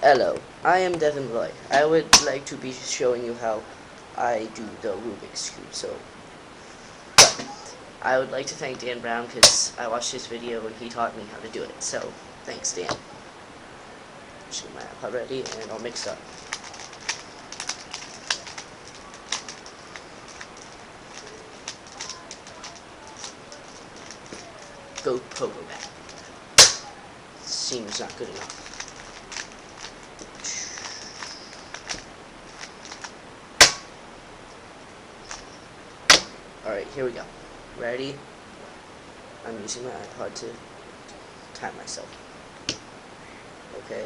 Hello, I am Devin Lloyd. I would like to be showing you how I do the Rubik's Cube. But I would like to thank Dan Brown because I watched his video and he taught me how to do it. So, thanks, Dan. Just get my iPod ready and I'll mix up. Go Pogobat. Seems not good enough. Alright, here we go. Ready? I'm using my iPod to time myself. Okay.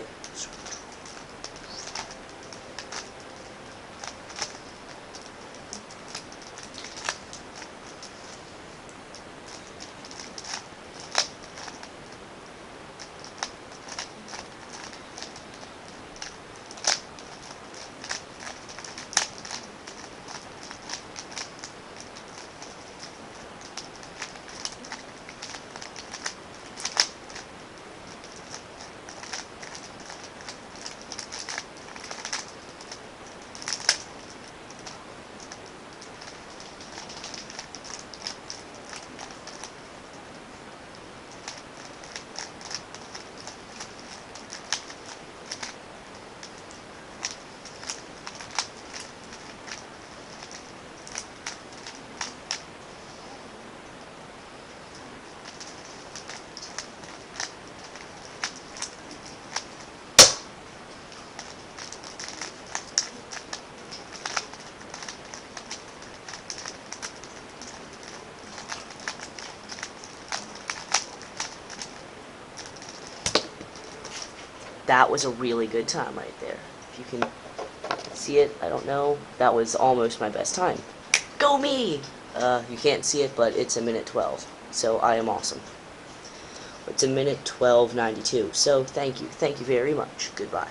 That was a really good time right there. If you can see it, I don't know. That was almost my best time. Go me! You can't see it, but it's a minute 12. So I am awesome. It's a minute 12:92. So thank you. Thank you very much. Goodbye.